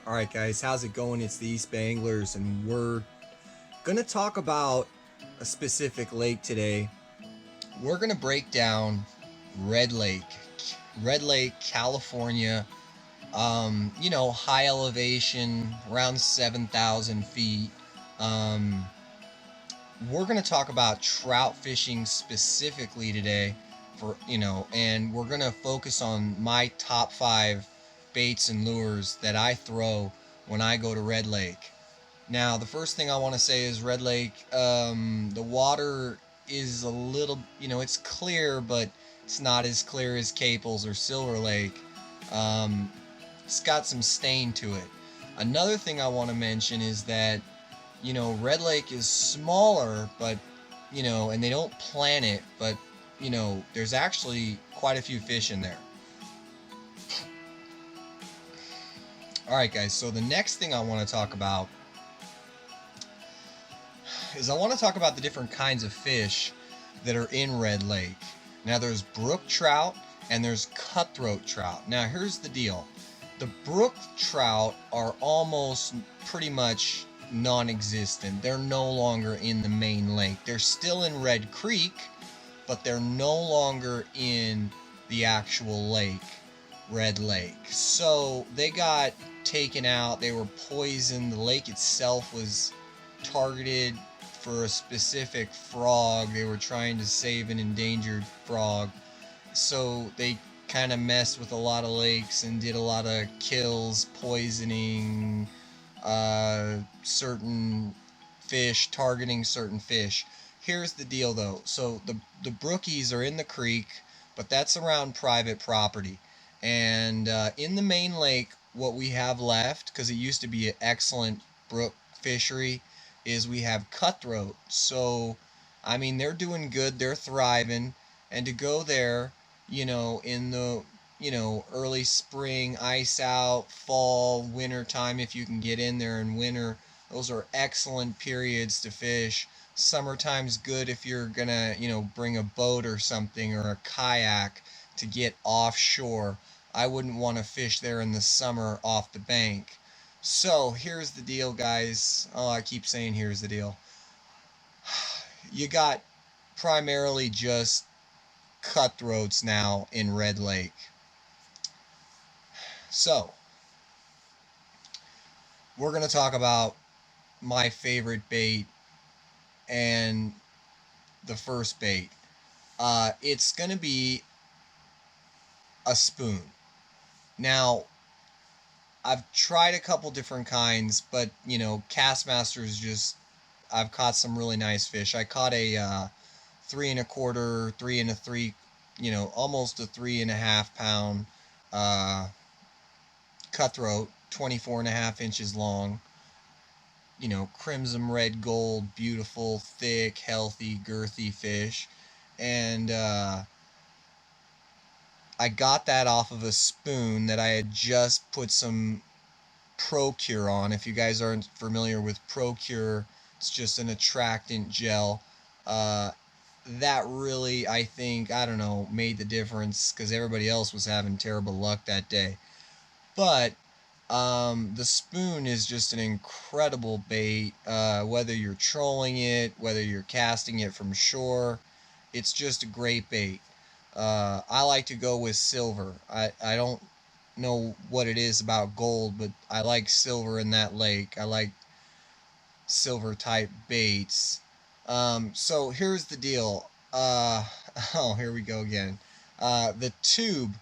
Alright guys, how's it going? It's the Eastbayanglers and we're gonna talk about a specific lake today. We're gonna break down Red Lake. Red Lake, California. High elevation, around 7,000 feet. Um, we're gonna talk about trout fishing specifically today and we're gonna focus on my top 5 baits and lures that I throw when I go to Red Lake. Now, the first thing I want to say is Red Lake, the water is a little, it's clear, but it's not as clear as Caples or Silver Lake. Um, it's got some stain to it. Another thing I want to mention is that, Red Lake is smaller, but, and they don't plan it, but, there's actually quite a few fish in there. Alright, guys, so the next thing I want to talk about is I want to talk about the different kinds of fish that are in Red Lake. Now, there's brook trout and there's cutthroat trout. Now, here's the deal. The brook trout are almost pretty much non-existent. They're no longer in the main lake. They're still in Red Creek, but they're no longer in the actual lake, Red Lake. So they got taken out. They were poisoned. The lake itself was targeted for a specific frog. They were trying to save an endangered frog. So they kind of messed with a lot of lakes and did a lot of kills, poisoning certain fish, targeting certain fish. Here's the deal though. So the brookies are in the creek, but that's around private property. And in the main lake, what we have left, because it used to be an excellent brook fishery, is we have cutthroat. So, I mean, they're doing good, they're thriving, and to go there, in the early spring, ice out, fall, winter time, if you can get in there in winter, those are excellent periods to fish. Summertime's good if you're gonna, bring a boat or something or a kayak to get offshore. I wouldn't want to fish there in the summer off the bank. So here's the deal, guys. Oh, I keep saying here's the deal. You got primarily just cutthroats now in Red Lake. So we're going to talk about my favorite bait and the first bait. It's going to be a spoon. Now, I've tried a couple different kinds, but Castmaster's just, I've caught some really nice fish. I caught a 3 1/4, 3 1/3, almost a 3.5 pound uh, cutthroat, 24.5 inches long. Crimson red gold, beautiful, thick, healthy, girthy fish. And I got that off of a spoon that I had just put some Procure on. If you guys aren't familiar with Procure, it's just an attractant gel. That really, I think, I don't know, made the difference because everybody else was having terrible luck that day. But the spoon is just an incredible bait. Whether you're trolling it, whether you're casting it from shore, it's just a great bait. I like to go with silver. I don't know what it is about gold, but I like silver in that lake. I like silver type baits. So here's the deal. Oh, here we go again. The tube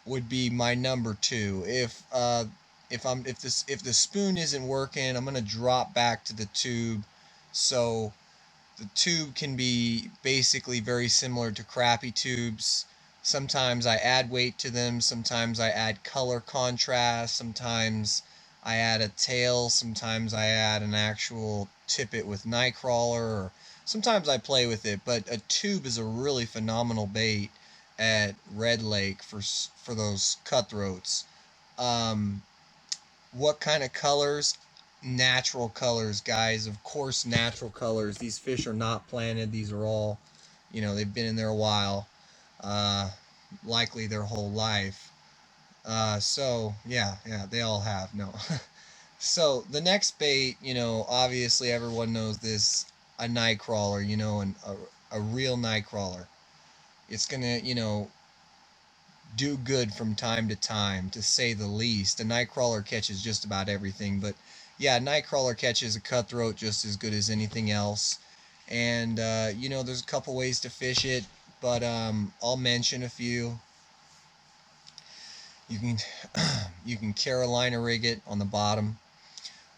would be my number two. If the spoon isn't working, I'm gonna drop back to the tube. So the tube can be basically very similar to crappie tubes. Sometimes I add weight to them, sometimes I add color contrast, sometimes I add a tail, sometimes I add an actual tippet with nightcrawler, or sometimes I play with it. But a tube is a really phenomenal bait at Red Lake for those cutthroats. Um, what kind of colors? Natural colors, guys. Of course, natural colors. These fish are not planted. These are all, they've been in there a while, uh, likely their whole life. So yeah, they all have. No. So the next bait, obviously everyone knows this, a night crawler, a real night crawler. It's gonna, do good from time to time, to say the least. A nightcrawler catches just about everything, but yeah, a nightcrawler catches a cutthroat just as good as anything else. And there's a couple ways to fish it, but I'll mention a few. You can you can Carolina rig it on the bottom,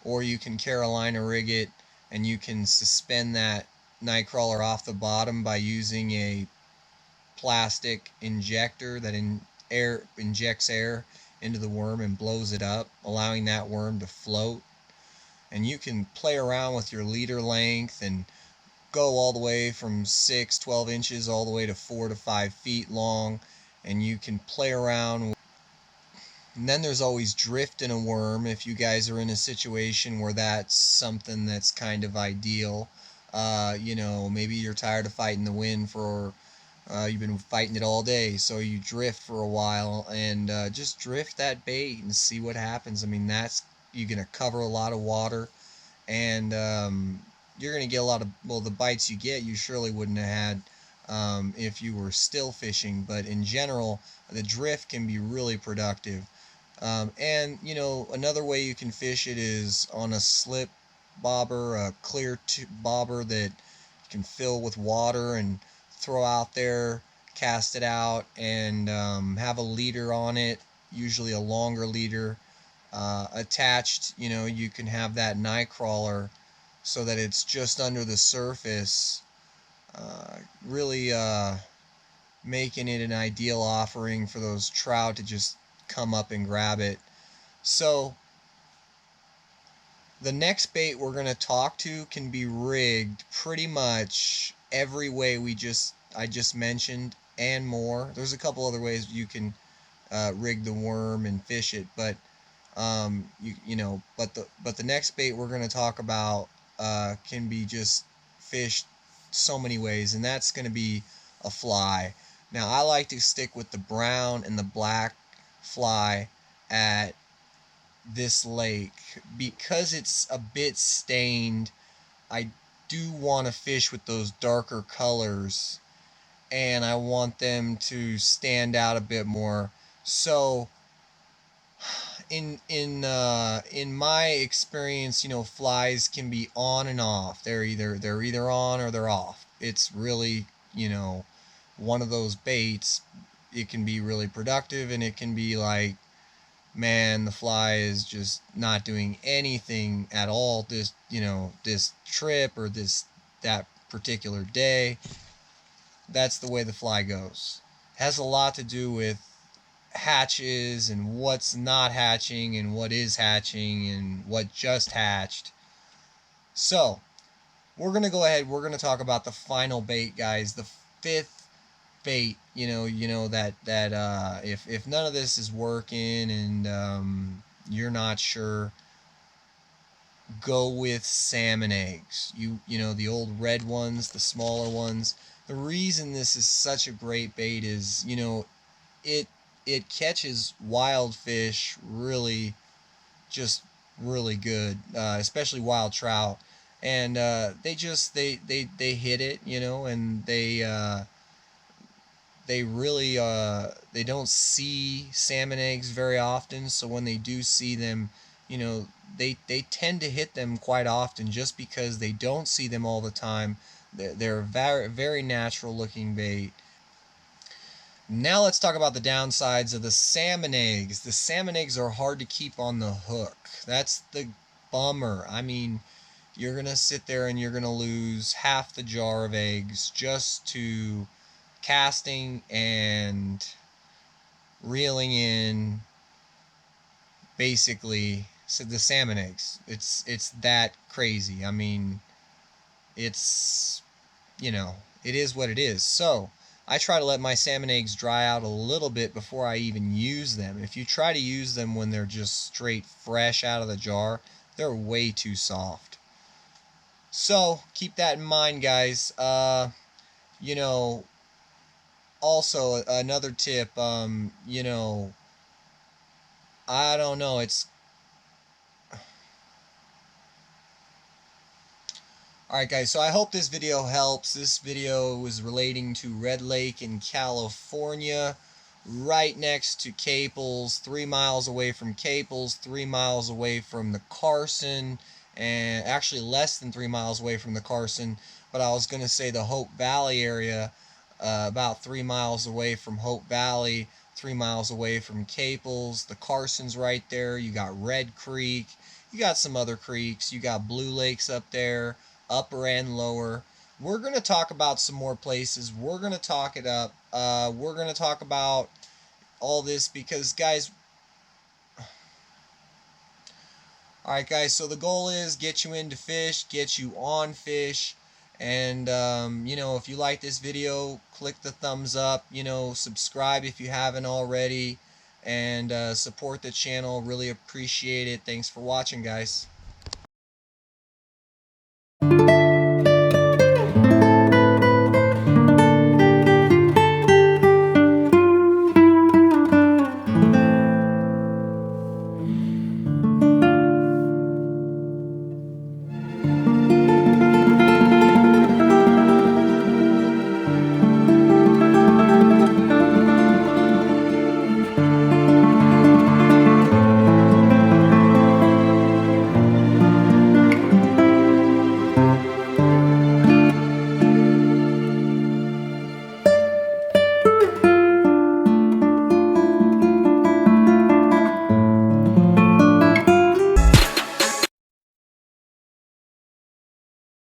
or you can Carolina rig it and you can suspend that nightcrawler off the bottom by using a plastic injector that injects air into the worm and blows it up, allowing that worm to float. And you can play around with your leader length and go all the way from 12 inches all the way to 4 to 5 feet long, and you can play around. And then there's always drift in a worm if you guys are in a situation where that's something that's kind of ideal. Maybe you're tired of fighting the wind for you've been fighting it all day, so you drift for a while and just drift that bait and see what happens. I mean, you're gonna cover a lot of water, and you're gonna get a lot of, well, the bites you get you surely wouldn't have had if you were still fishing. But in general, the drift can be really productive. And another way you can fish it is on a slip bobber, a clear bobber that you can fill with water and throw out there, cast it out, and have a leader on it, usually a longer leader attached. You can have that night crawler so that it's just under the surface, really making it an ideal offering for those trout to just come up and grab it. So the next bait we're going to talk to can be rigged pretty much every way I just mentioned and more. There's a couple other ways you can rig the worm and fish it, but but the next bait we're going to talk about can be just fished so many ways, and that's going to be a fly. Now I like to stick with the brown and the black fly at this lake because it's a bit stained. I do want to fish with those darker colors, and I want them to stand out a bit more. So in my experience, flies can be on and off. They're either on or they're off. It's really, one of those baits. It can be really productive, and it can be like, man, the fly is just not doing anything at all this trip or that particular day. That's the way the fly goes. It has a lot to do with hatches and what's not hatching and what is hatching and what just hatched. So we're gonna go ahead. We're gonna talk about the final bait, guys. The fifth bait. That if none of this is working and you're not sure, go with salmon eggs. The old red ones, the smaller ones. The reason this is such a great bait is it it catches wild fish really, just really good, especially wild trout, and they hit it, and they really they don't see salmon eggs very often. So when they do see them, they tend to hit them quite often just because they don't see them all the time. They're a very, very natural looking bait. Now let's talk about the downsides of the salmon eggs. The salmon eggs are hard to keep on the hook. That's the bummer. I mean, you're going to sit there and you're going to lose half the jar of eggs just to casting and reeling in, basically, so the salmon eggs. It's that crazy. I mean, it's it is what it is. So I try to let my salmon eggs dry out a little bit before I even use them. If you try to use them when they're just straight fresh out of the jar, they're way too soft. So keep that in mind, guys. You know, Also another tip, I don't know. It's Alright guys, so I hope this video helps. This video was relating to Red Lake in California, right next to Caples, 3 miles away from Caples, 3 miles away from the Carson, and actually less than 3 miles away from the Carson, but I was going to say the Hope Valley area, about 3 miles away from Hope Valley, 3 miles away from Caples. The Carson's right there. You got Red Creek. You got some other creeks. You got Blue Lakes up there, upper and lower. We're going to talk about some more places. We're going to talk it up. We're going to talk about all this because, guys, alright guys, so the goal is get you into fish, get you on fish, and you know, if you like this video, click the thumbs up, you know, subscribe if you haven't already, and support the channel. Really appreciate it. Thanks for watching, guys.